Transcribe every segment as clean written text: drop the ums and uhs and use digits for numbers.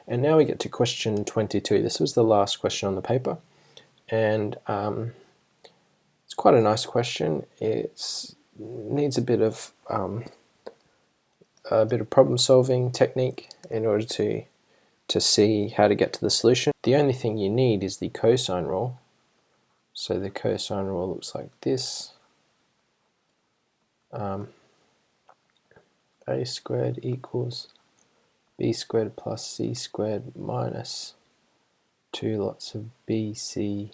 And now we get to question 22. This was the last question on the paper, and it's quite a nice question. It needs a bit of problem solving technique in order to see how to get to the solution. The only thing you need is the cosine rule. So the cosine rule looks like this. A squared equals b squared plus c squared minus 2 lots of bc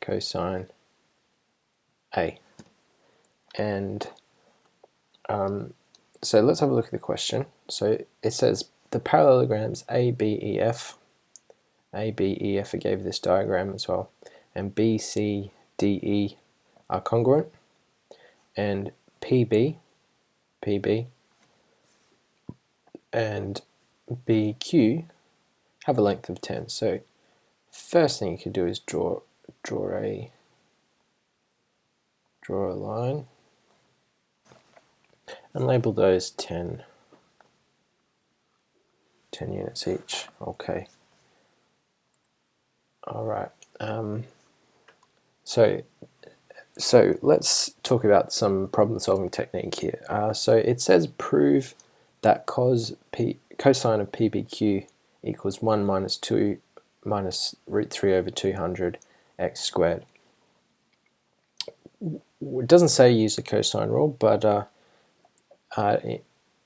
cosine a. And so let's have a look at the question. So it says the parallelograms A, B, E, F, I gave this diagram as well, and B, C, D, E are congruent, and PB and BQ have a length of 10. So first thing you could do is draw a line and label those 10 units each. Okay. All right. So let's talk about some problem-solving technique here. So it says prove that cosine of PBQ equals 1 minus 2 minus root 3 over 200 x squared. It doesn't say use the cosine rule, but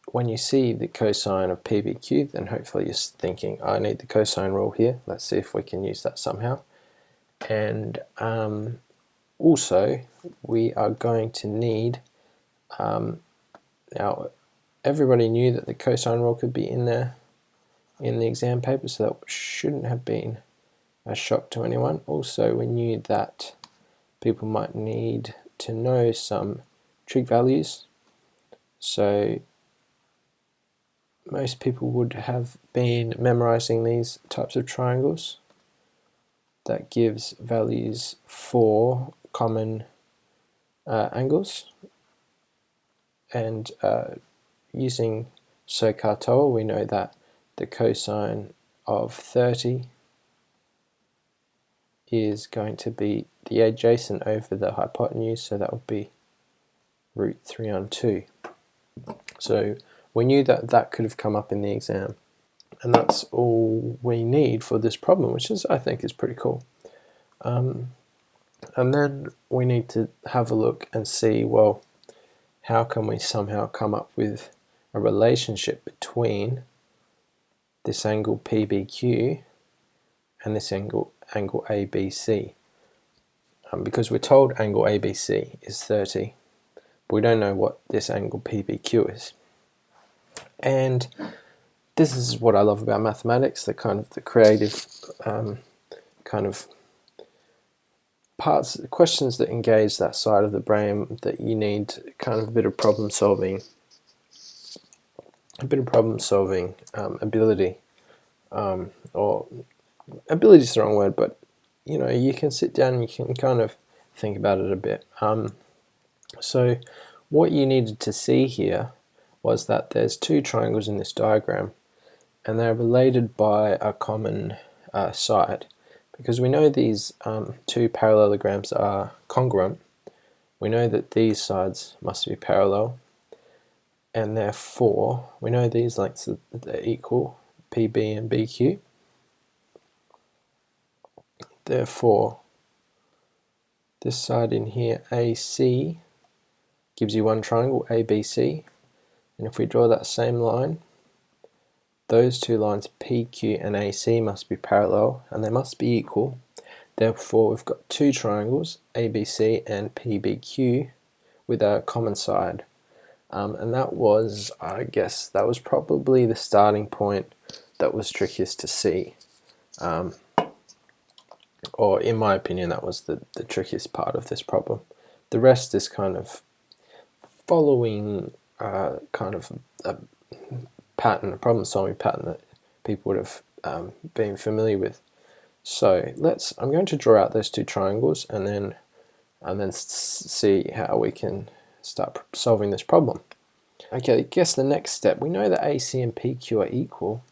when you see the cosine of PBQ, then hopefully you're thinking, I need the cosine rule here. Let's see if we can use that somehow. And also, we are going to need, now everybody knew that the cosine rule could be in there in the exam paper, so that shouldn't have been a shock to anyone. Also, we knew that people might need to know some trig values. So most people would have been memorizing these types of triangles. That gives values for common angles, and using SOHCAHTOA, we know that the cosine of 30 is going to be the adjacent over the hypotenuse, so that would be root 3 on 2. So we knew that that could have come up in the exam, and that's all we need for this problem, which is, I think, is pretty cool. And then we need to have a look and see, well, how can we somehow come up with a relationship between this angle PBQ and this angle ABC? Because we're told angle ABC is 30, but we don't know what this angle PBQ is. And this is what I love about mathematics, the kind of the creative kind of parts, questions that engage that side of the brain that you need kind of a bit of problem solving ability, or ability is the wrong word, but you know, you can sit down and you can kind of think about it a bit. So what you needed to see here was that there's two triangles in this diagram, and they're related by a common side. Because we know these two parallelograms are congruent, we know that these sides must be parallel, and therefore we know these lengths are equal, PB and BQ. Therefore, this side in here, AC, gives you one triangle, ABC, and if we draw that same line, those two lines PQ and AC must be parallel, and they must be equal. Therefore, we've got two triangles, ABC and PBQ, with a common side. And that was, I guess, that was probably the starting point that was trickiest to see. Or in my opinion, that was the trickiest part of this problem. The rest is kind of following kind of a pattern, a problem-solving pattern that people would have been familiar with. So I'm going to draw out those two triangles and then see how we can start solving this problem. Okay, I guess the next step, we know that AC and PQ are equal.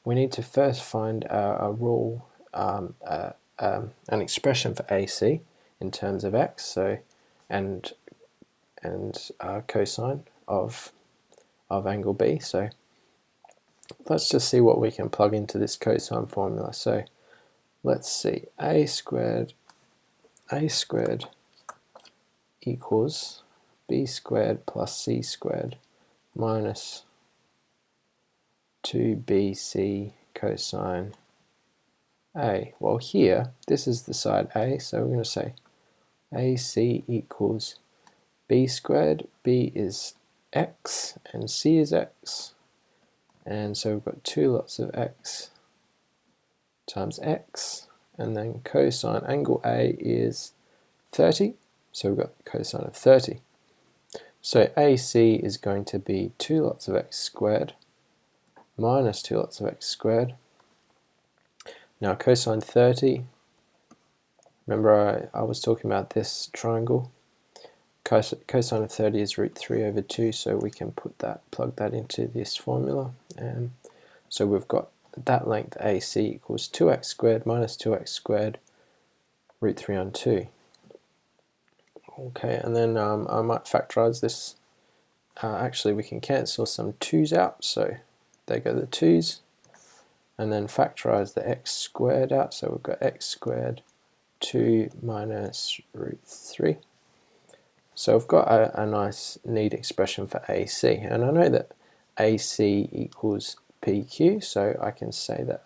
We need to first find a rule, an expression for AC in terms of x, so and cosine of angle B. So let's just see what we can plug into this cosine formula. So let's see, a squared equals b squared plus c squared minus 2bc cosine A. Well, here, this is the side A, so we're going to say AC equals b squared. B is x, and c is x. And so we've got 2 lots of x times x, and then cosine angle A is 30, so we've got cosine of 30. So AC is going to be 2 lots of x squared minus 2 lots of x squared. Now cosine 30, remember I was talking about this triangle. Cosine of 30 is root 3 over 2, so we can plug that into this formula. And so we've got that length AC equals 2x squared minus 2x squared root 3 on 2. Okay, and then I might factorize this. Actually, we can cancel some 2's out, so there go the 2's. And then factorize the x squared out, so we've got x squared 2 minus root 3. So I've got a nice neat expression for AC, and I know that AC equals PQ, so I can say that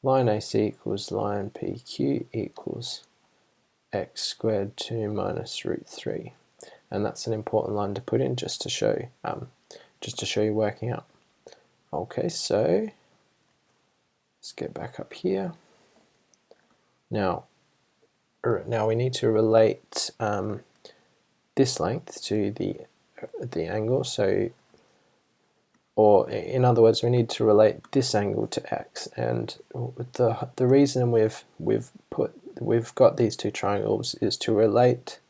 line AC equals line PQ equals x squared 2 minus root 3, and that's an important line to put in just to show you working out. Okay, so let's get back up here. Now we need to relate this length to the angle. So, or in other words, we need to relate this angle to x. And the reason we've got these two triangles is to relate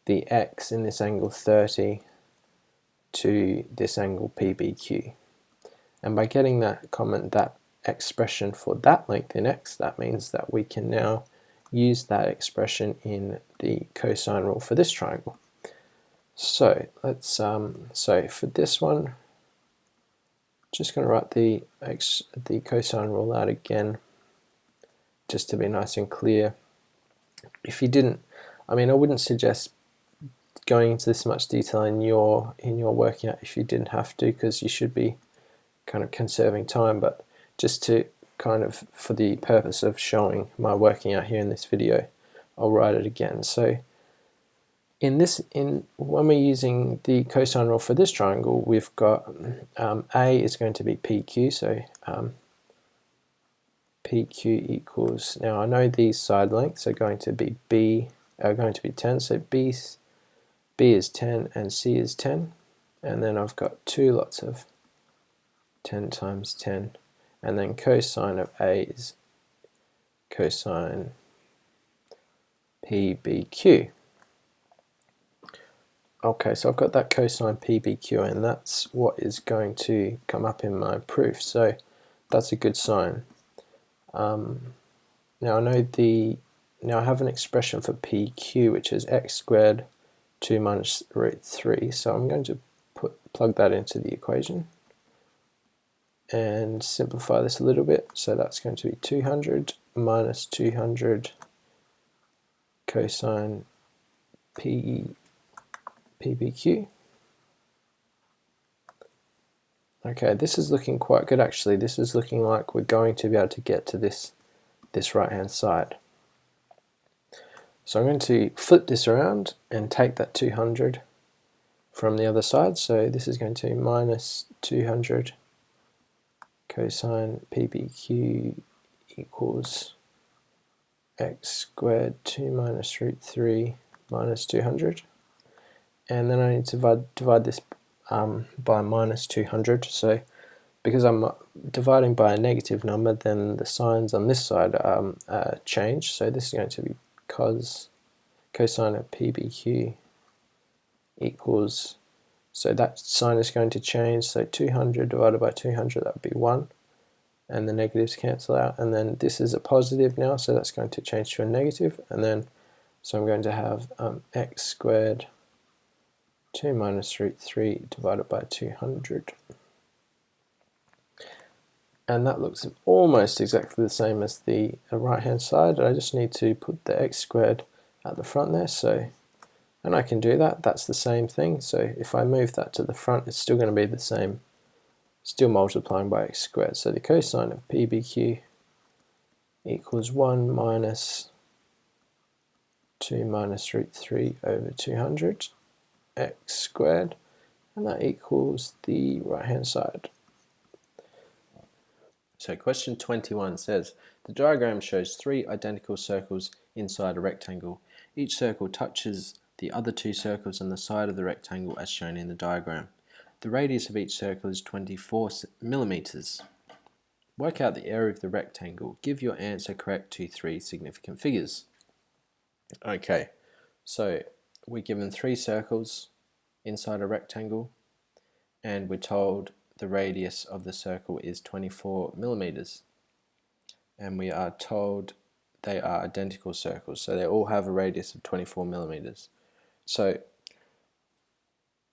the x in this angle 30 to this angle PBQ. And by getting that expression for that length in x, that means that we can now use that expression in the cosine rule for this triangle. So let's so for this one, just going to write the cosine rule out again, just to be nice and clear. If you didn't, I wouldn't suggest going into this much detail in your working out if you didn't have to, because you should be kind of conserving time, but just to kind of, for the purpose of showing my working out here in this video, I'll write it again. So when we're using the cosine rule for this triangle, we've got A is going to be PQ, so PQ equals, now I know these side lengths are going to be 10, so B is 10 and C is 10, and then I've got 2 lots of 10 times 10, and then cosine of A is cosine PBQ. Okay, so I've got that cosine PBQ, and that's what is going to come up in my proof, so that's a good sign. Now I have an expression for PQ, which is x squared 2 minus root 3, so I'm going to plug that into the equation and simplify this a little bit. So that's going to be 200 minus 200 cosine PBQ. Okay, this is looking quite good actually. This is looking like we're going to be able to get to this right hand side. So I'm going to flip this around and take that 200 from the other side. So this is going to be minus 200 cosine PBQ equals x squared 2 minus root 3 minus 200. And then I need to divide this by minus 200. So because I'm dividing by a negative number, then the signs on this side change. So this is going to be cosine of PBQ equals, so that sign is going to change, so 200 divided by 200, that would be 1, and the negatives cancel out, and then this is a positive now, so that's going to change to a negative, and then so I'm going to have x squared 2 minus root 3 divided by 200. And that looks almost exactly the same as the right hand side. I just need to put the x squared at the front there, so, and I can do that, that's the same thing, so if I move that to the front it's still going to be the same, still multiplying by x squared, so the cosine of PBQ equals 1 minus 2 minus root 3 over 200 x squared, and that equals the right hand side. So question 21 says, the diagram shows 3 identical circles inside a rectangle. Each circle touches the other 2 circles on the side of the rectangle as shown in the diagram. The radius of each circle is 24 millimeters. Work out the area of the rectangle. Give your answer correct to 3 significant figures. Okay, so we're given 3 circles inside a rectangle, and we're told the radius of the circle is 24 millimeters, and we are told they are identical circles, so they all have a radius of 24 millimeters. So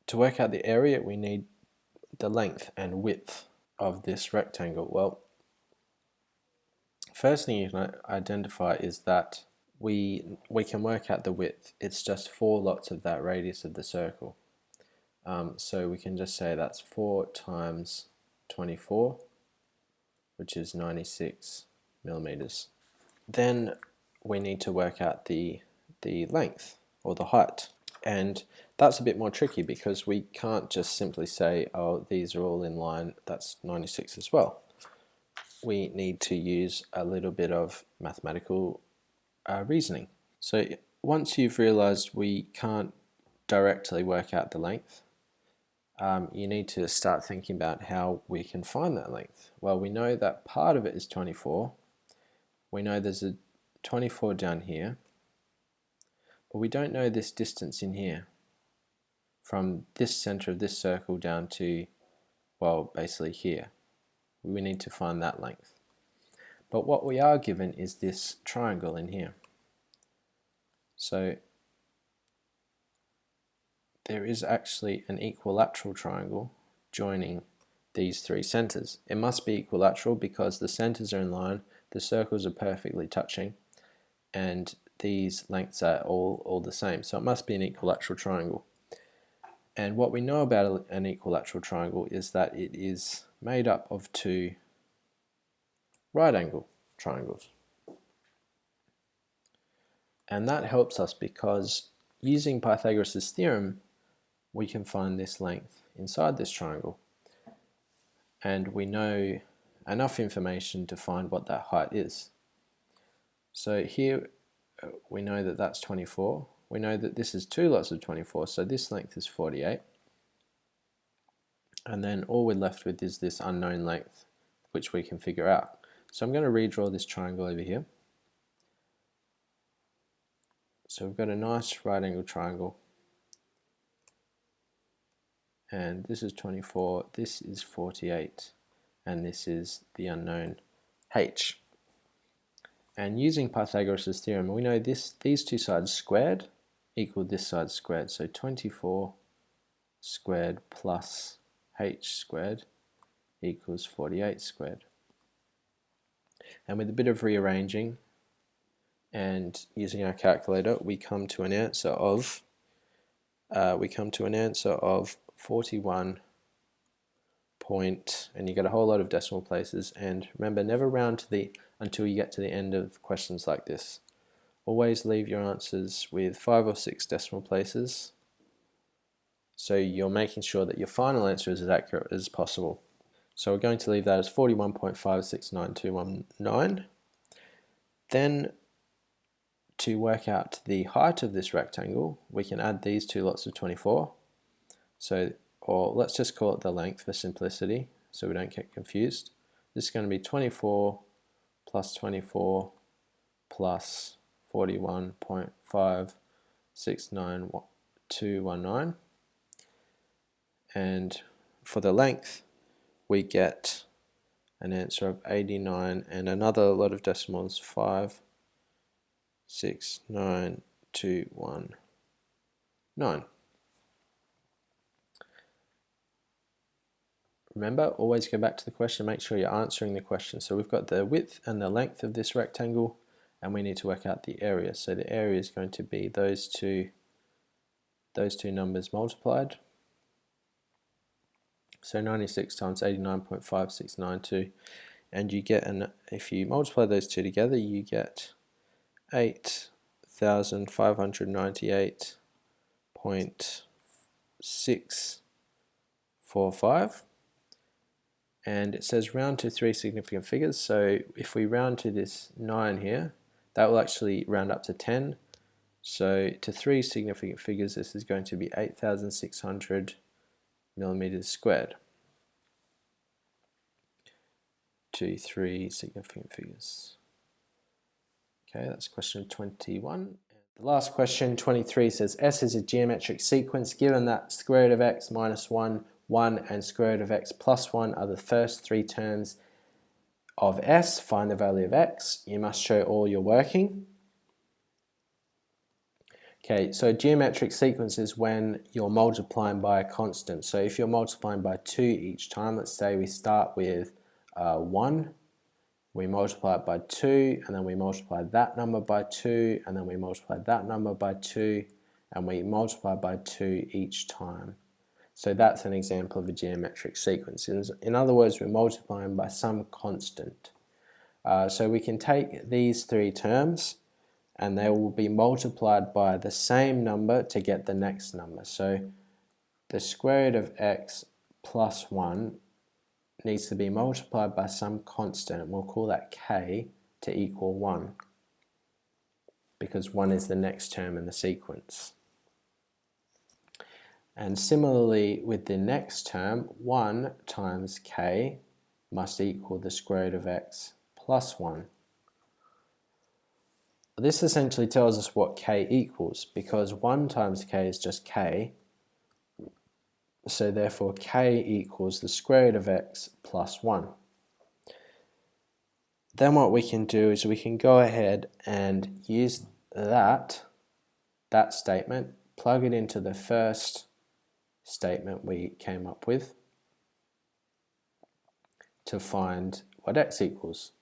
to work out the area, we need the length and width of this rectangle. Well, first thing you can identify is that we can work out the width. It's just 4 lots of that radius of the circle. So we can just say that's 4 times 24, which is 96 millimeters. Then we need to work out the length or the height, and that's a bit more tricky because we can't just simply say, oh, these are all in line, that's 96 as well. We need to use a little bit of mathematical reasoning. So once you've realized we can't directly work out the length, you need to start thinking about how we can find that length. Well, we know that part of it is 24. We know there's a 24 down here, but we don't know this distance in here from this center of this circle down to, well, basically here. We need to find that length. But what we are given is this triangle in here. So there is actually an equilateral triangle joining these 3 centers. It must be equilateral because the centers are in line, the circles are perfectly touching, and these lengths are all the same. So it must be an equilateral triangle. And what we know about an equilateral triangle is that it is made up of 2 right angle triangles. And that helps us because using Pythagoras' theorem, we can find this length inside this triangle. And we know enough information to find what that height is. So here we know that that's 24. We know that this is 2 lots of 24, so this length is 48. And then all we're left with is this unknown length, which we can figure out. So I'm going to redraw this triangle over here. So we've got a nice right angle triangle. And this is 24, this is 48, and this is the unknown h. And using Pythagoras' theorem, we know these 2 sides squared equal this side squared. So 24 squared plus h squared equals 48 squared. And with a bit of rearranging and using our calculator, we come to an answer of 41 point, and you get a whole lot of decimal places. And remember, never round to until you get to the end of questions like this. Always leave your answers with 5 or 6 decimal places, so you're making sure that your final answer is as accurate as possible. So we're going to leave that as 41.569219. Then to work out the height of this rectangle, we can add these 2 lots of 24. So, or let's just call it the length for simplicity so we don't get confused. This is going to be 24 plus 24 plus 41.569219. and for the length we get an answer of 89 and another lot of decimals, 5, 6, 9, 2, 1, 9. Remember, always go back to the question, make sure you're answering the question. So we've got the width and the length of this rectangle, and we need to work out the area. So the area is going to be those two numbers multiplied. So 96 times 89.5692, and you get if you multiply those two together, you get 8,598.645. And it says round to 3 significant figures. So if we round to this 9 here, that will actually round up to 10. So to 3 significant figures, this is going to be 8,600 millimeters squared. To 3 significant figures. Okay, that's question 21. The last question, 23, says S is a geometric sequence given that square root of x minus 1, 1 and square root of x plus 1 are the first 3 terms of S. Find the value of x. You must show all your working. Okay, so geometric sequence is when you're multiplying by a constant. So if you're multiplying by 2 each time, let's say we start with 1, we multiply it by 2, and then we multiply that number by 2, and then we multiply that number by 2, and we multiply by 2 each time. So that's an example of a geometric sequence. In other words, we're multiplying by some constant. So we can take these 3 terms, and they will be multiplied by the same number to get the next number. So the square root of x plus 1 needs to be multiplied by some constant, and we'll call that k, to equal 1, because 1 is the next term in the sequence. And similarly with the next term, 1 times k must equal the square root of x plus 1. This essentially tells us what k equals, because 1 times k is just k, so therefore k equals the square root of x plus 1. Then what we can do is we can go ahead and use that statement, plug it into the first statement we came up with to find what x equals.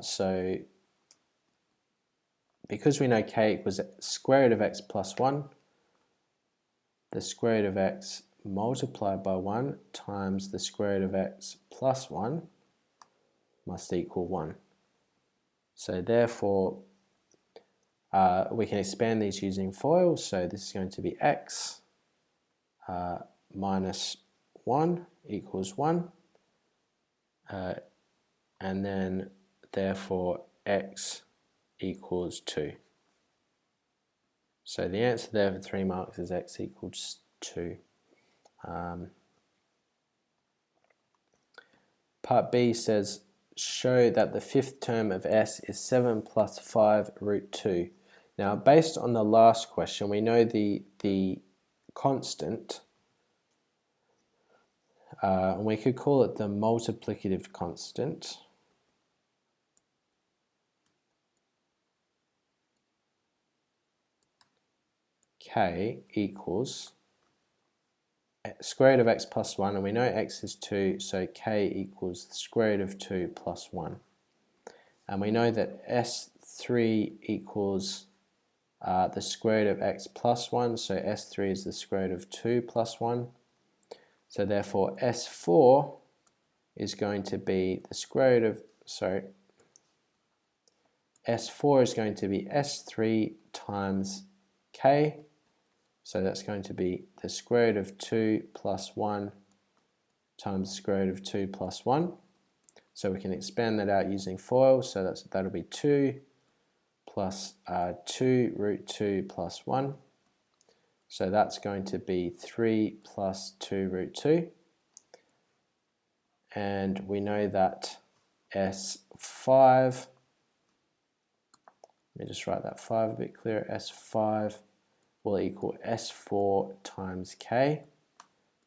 So because we know k equals square root of x plus 1, the square root of x multiplied by 1 times the square root of x plus 1 must equal 1. So therefore we can expand these using FOIL. So this is going to be x minus 1 equals 1, and then therefore x equals 2. So the answer there for 3 marks is x equals 2. Part B says, show that the 5th term of S is 7 plus 5 root 2. Now, based on the last question, we know the constant, and we could call it the multiplicative constant. K equals square root of x plus 1, and we know x is 2, so k equals the square root of 2 plus 1. And we know that S3 equals the square root of x plus 1, so S3 is the square root of 2 plus 1. So therefore S4 is going to be the square root of, S4 is going to be S3 times k. So that's going to be the square root of 2 plus 1 times the square root of 2 plus 1. So we can expand that out using FOIL. So that'll be 2 plus 2 root 2 plus 1. So that's going to be 3 plus 2 root 2. And we know that S5, let me just write that 5 a bit clearer, S5 will equal S4 times k.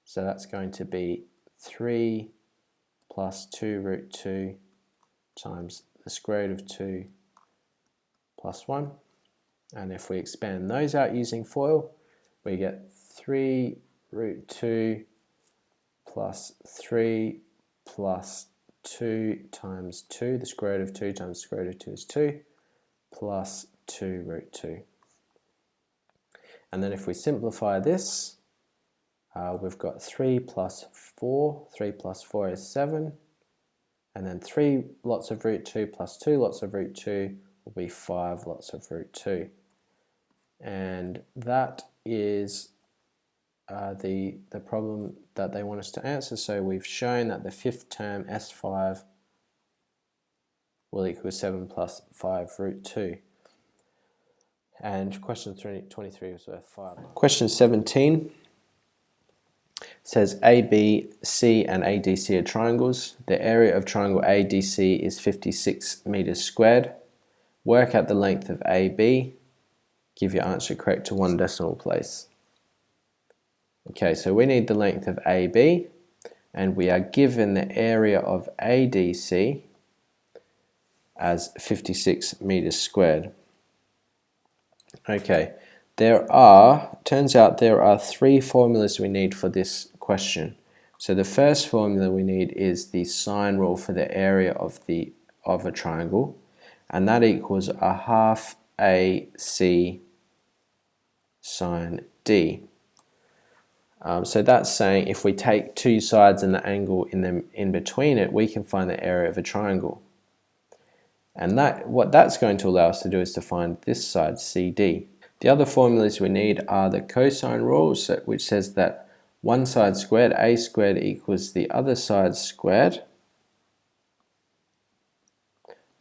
So that's going to be 3 plus 2 root 2 times the square root of 2 plus 1. And if we expand those out using FOIL, we get 3 root 2 plus 3 plus 2 times 2, the square root of 2 times the square root of 2 is 2, plus 2 root 2. And then if we simplify this, we've got 3 plus 4, 3 plus 4 is 7, and then 3 lots of root 2 plus 2 lots of root 2 will be 5 lots of root 2. And that is the problem that they want us to answer. So we've shown that the fifth term, S5, will equal 7 plus 5 root 2. And question 23 was worth 5. Question 17 says AB, C and ADC are triangles. The area of triangle ADC is 56 meters squared. Work out the length of AB. Give your answer correct to one decimal place. Okay, so we need the length of AB, and we are given the area of ADC as 56 meters squared. Okay, turns out there are 3 formulas we need for this question. So the first formula we need is the sine rule for the area of a triangle, and that equals a half AC sine D. So that's saying if we take 2 sides and the angle in between it, we can find the area of a triangle. And what that's going to allow us to do is to find this side, CD. The other formulas we need are the cosine rule, which says that one side squared, A squared, equals the other side squared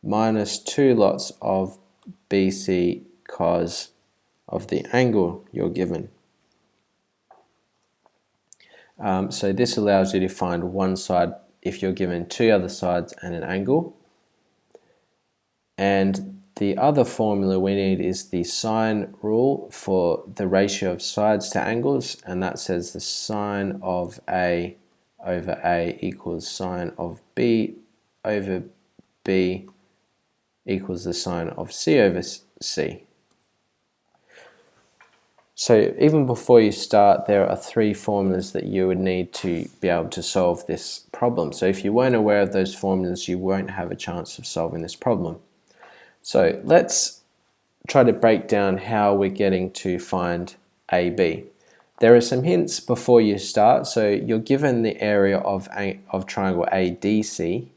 minus 2 lots of BC cos of the angle you're given. So this allows you to find one side if you're given 2 other sides and an angle. And the other formula we need is the sine rule for the ratio of sides to angles, and that says the sine of A over A equals sine of B over B equals the sine of C over C. So even before you start, there are 3 formulas that you would need to be able to solve this problem. So if you weren't aware of those formulas, you won't have a chance of solving this problem. So let's try to break down how we're getting to find AB. There are some hints before you start. So you're given the area of triangle ADC.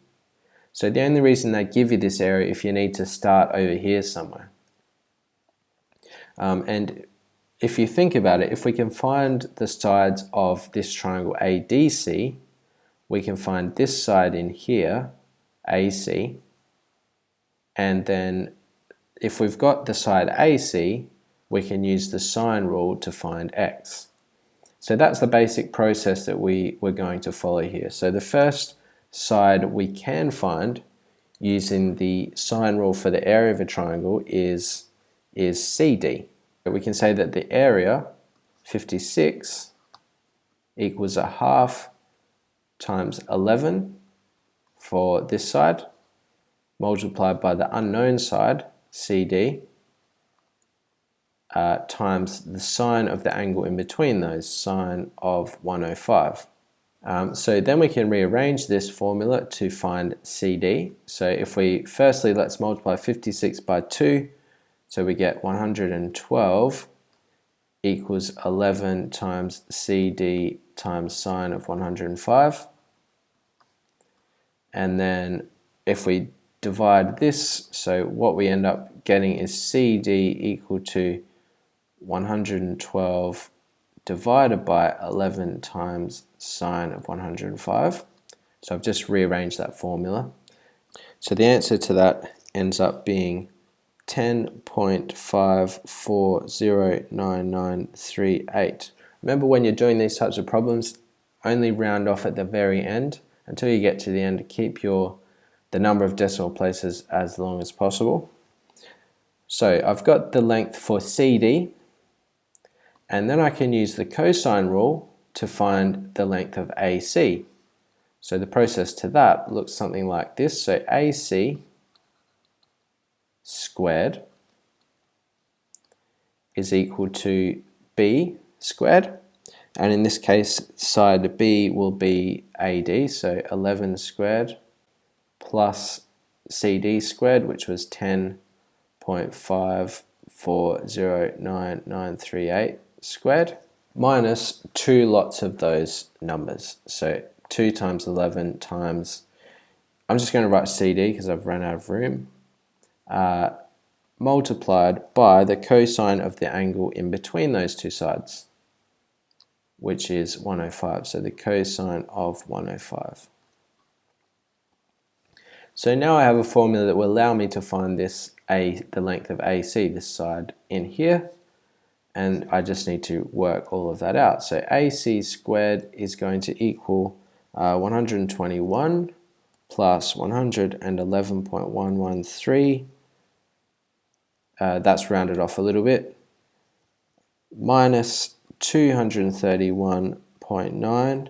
So the only reason they give you this area if you need to start over here somewhere. And if you think about it, if we can find the sides of this triangle ADC, we can find this side in here, AC, and then if we've got the side AC, we can use the sine rule to find x. So that's the basic process that we're going to follow here. So the first side we can find using the sine rule for the area of a triangle is CD. We can say that the area, 56, equals a half times 11 for this side, multiplied by the unknown side, CD, times the sine of the angle in between those, sine of 105. So then we can rearrange this formula to find CD. So if firstly, let's multiply 56 by 2, so we get 112 equals 11 times CD times sine of 105. And then if we divide this, so what we end up getting is CD equal to 112 divided by 11 times sine of 105. So I've just rearranged that formula. So the answer to that ends up being 10.54099938. Remember, when you're doing these types of problems, only round off at the very end. Until you get to the end, keep the number of decimal places as long as possible. So I've got the length for CD, and then I can use the cosine rule to find the length of AC. So the process to that looks something like this. So AC squared is equal to B squared, and in this case side B will be AD, so 11 squared plus CD squared, which was 10.54093938 squared, minus two lots of those numbers. So 2 times 11 times, I'm just going to write CD because I've run out of room, multiplied by the cosine of the angle in between those two sides, which is 105. So the cosine of 105. So now I have a formula that will allow me to find this the length of AC, this side in here, and I just need to work all of that out. So AC squared is going to equal 121 plus 111.113, that's rounded off a little bit, minus 231.9,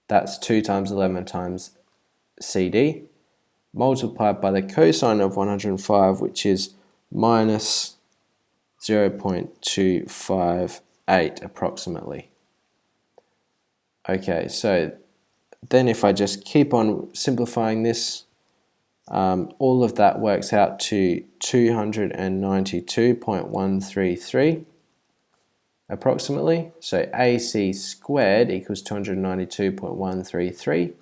that's 2 times 11 times CD, multiplied by the cosine of 105, which is minus 0.258 approximately. Okay, so then if I just keep on simplifying this, all of that works out to 292.133 approximately. So AC squared equals 292.133.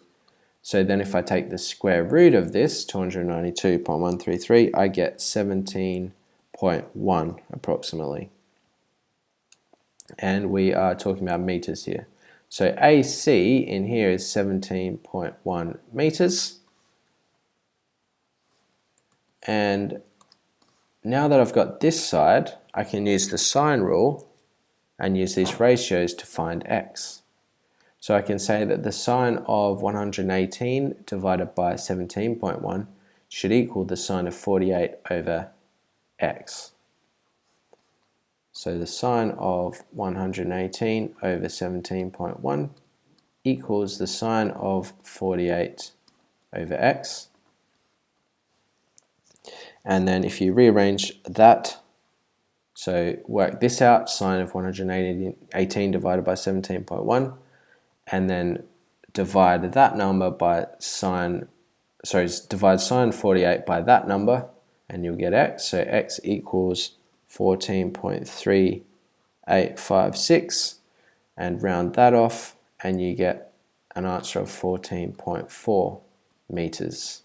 So then if I take the square root of this, 292.133, I get 17.1 approximately. And we are talking about meters here. So AC in here is 17.1 meters. And now that I've got this side, I can use the sine rule and use these ratios to find x. So I can say that the sine of 118 divided by 17.1 should equal the sine of 48 over x. So the sine of 118 over 17.1 equals the sine of 48 over x. And then if you rearrange that, so work this out, sine of 118 divided by 17.1, and then divide that number by divide sine 48 by that number, and you'll get x. So x equals 14.3856, and round that off, and you get an answer of 14.4 meters.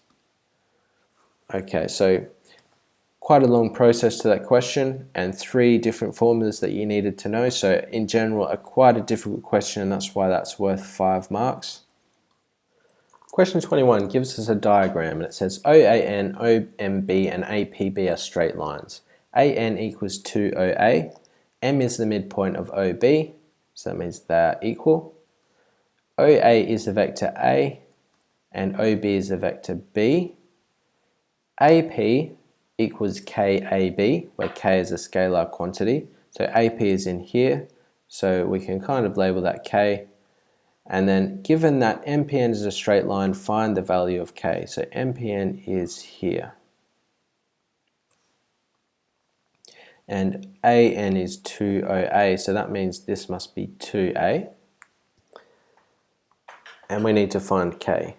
Okay, so quite a long process to that question, and 3 different formulas that you needed to know. So in general, quite a difficult question, and that's why that's worth 5 marks. Question 21 gives us a diagram, and it says OAN, OMB, and APB are straight lines. AN equals 2OA, M is the midpoint of OB, so that means they're equal. OA is the vector A, and OB is the vector B. AP equals KAB, where K is a scalar quantity. So AP is in here, so we can kind of label that K. And then given that MPN is a straight line, find the value of K. So MPN is here. And AN is 2OA, so that means this must be 2A. And we need to find K.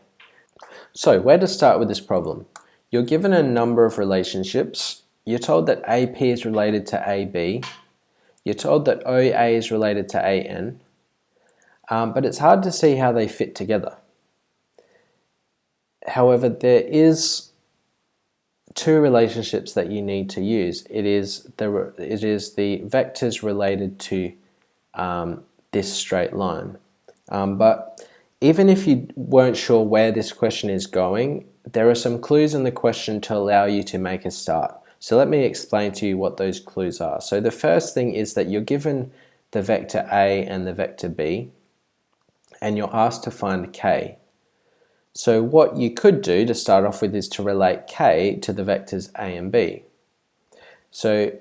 So where to start with this problem? You're given a number of relationships. You're told that AP is related to AB. You're told that OA is related to AN. But it's hard to see how they fit together. However, there is 2 relationships that you need to use. It is the vectors related to this straight line. But even if you weren't sure where this question is going, there are some clues in the question to allow you to make a start. So let me explain to you what those clues are. So the first thing is that you're given the vector A and the vector B, and you're asked to find K. So what you could do to start off with is to relate K to the vectors A and B. So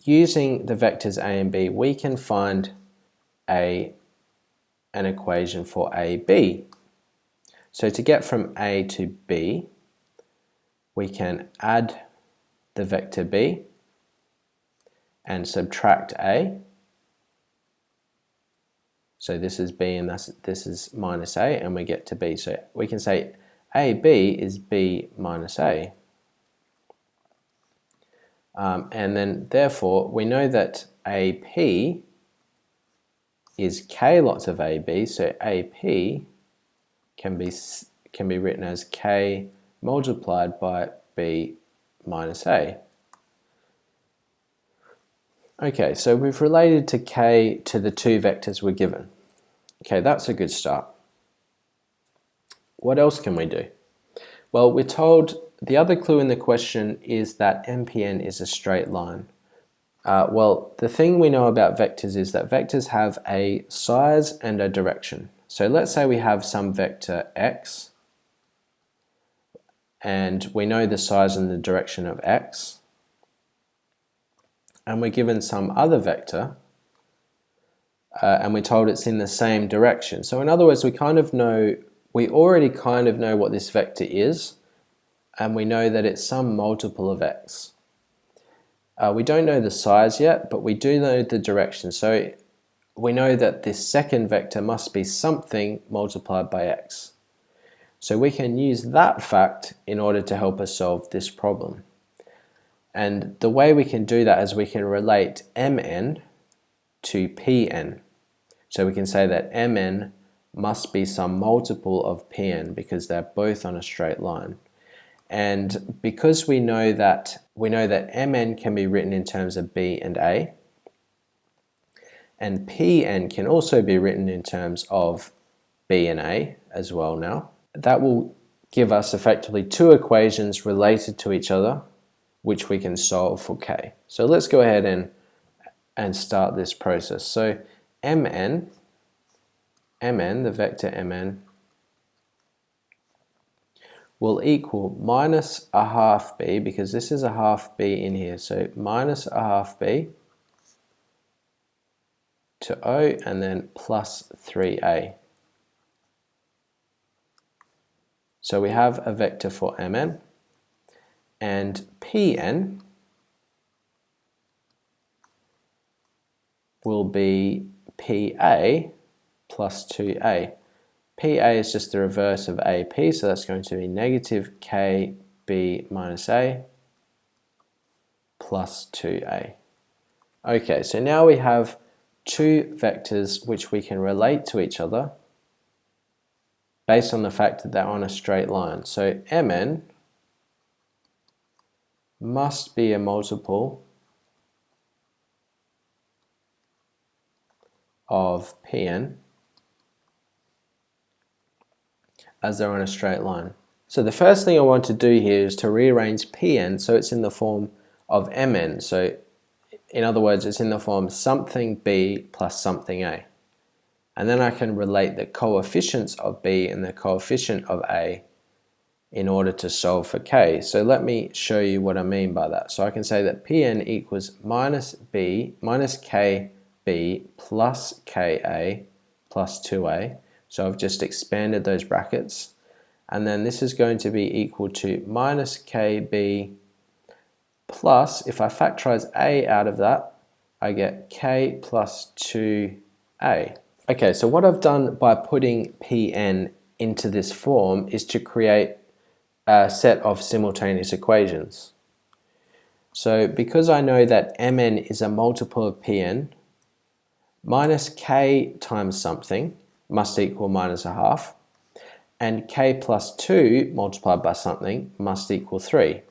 using the vectors A and B, we can find a an equation for AB. So to get from A to B, we can add the vector B and subtract A. So this is B and this is minus A, and we get to B. So we can say AB is B minus A. And then therefore we know that AP is K lots of AB, so AP can be written as K multiplied by B minus A. Okay, so we've related to K to the two vectors we're given. Okay, that's a good start. What else can we do? Well, we're told the other clue in the question is that MPN is a straight line. Well, the thing we know about vectors is that vectors have a size and a direction. So let's say we have some vector x, and we know the size and the direction of x, and we're given some other vector, and we're told it's in the same direction. So in other words, we already kind of know what this vector is, and we know that it's some multiple of x. We don't know the size yet, but we do know the direction. So we know that this second vector must be something multiplied by x. So we can use that fact in order to help us solve this problem. And the way we can do that is we can relate mn to pn. So we can say that mn must be some multiple of pn because they're both on a straight line. And because we know that mn can be written in terms of b and a, and pn can also be written in terms of b and a as well now, that will give us effectively two equations related to each other which we can solve for k. So let's go ahead and start this process. So mn, the vector mn, will equal minus a half b, because this is a half b in here, so minus a half b to O and then plus 3a. So we have a vector for mn, and pn will be pa plus 2a. PA is just the reverse of AP, so that's going to be negative KB minus A plus 2A. Okay, so now we have two vectors which we can relate to each other based on the fact that they're on a straight line. So MN must be a multiple of PN as they're on a straight line. So the first thing I want to do here is to rearrange Pn so it's in the form of Mn. So in other words, it's in the form something B plus something A. And then I can relate the coefficients of B and the coefficient of A in order to solve for K. So let me show you what I mean by that. So I can say that Pn equals minus KB plus Ka plus 2A. So I've just expanded those brackets, and then this is going to be equal to minus KB plus, if I factorize A out of that, I get K plus 2A. Okay, so what I've done by putting Pn into this form is to create a set of simultaneous equations. So because I know that Mn is a multiple of Pn, minus K times something must equal minus a half, and K plus 2 multiplied by something must equal 3.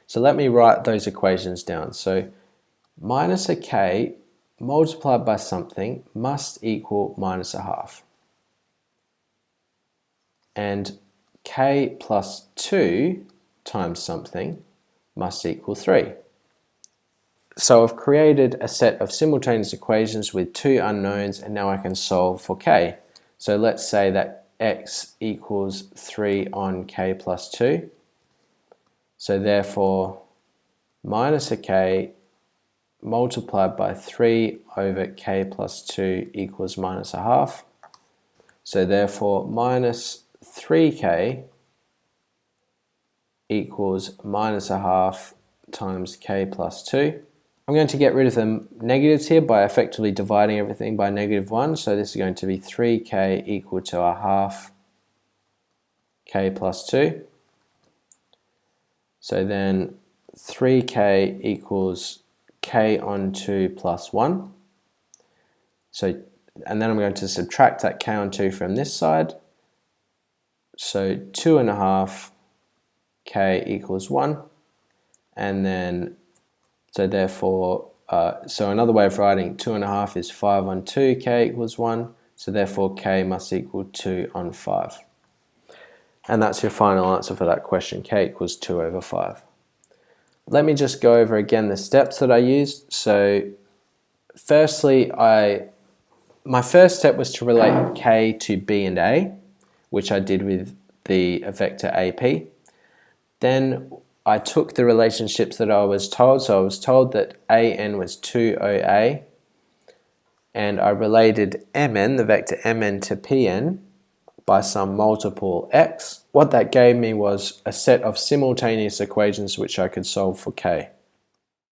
So let me write those equations down. So minus a K multiplied by something must equal minus a half, and K plus 2 times something must equal 3. So I've created a set of simultaneous equations with two unknowns, and now I can solve for K. So let's say that x equals 3 on K plus 2. So therefore minus a K multiplied by 3 over k plus 2 equals minus a half. So therefore minus 3k equals minus a half times k plus 2. I'm going to get rid of the negatives here by effectively dividing everything by -1. So this is going to be 3k equal to a half k plus 2. So then 3k equals k on 2 plus 1. So, and then I'm going to subtract that k on 2 from this side. So 2.5 k equals 1. And then, so therefore, so another way of writing 2.5 is 5 on 2, k equals 1. So therefore k must equal 2 on 5. And that's your final answer for that question, k equals 2 over 5. Let me just go over again the steps that I used. So firstly, my first step was to relate k to b and a, which I did with the vector AP. Then I took the relationships that I was told. So I was told that AN was 2OA, and I related MN, the vector MN, to PN by some multiple x. What that gave me was a set of simultaneous equations which I could solve for k.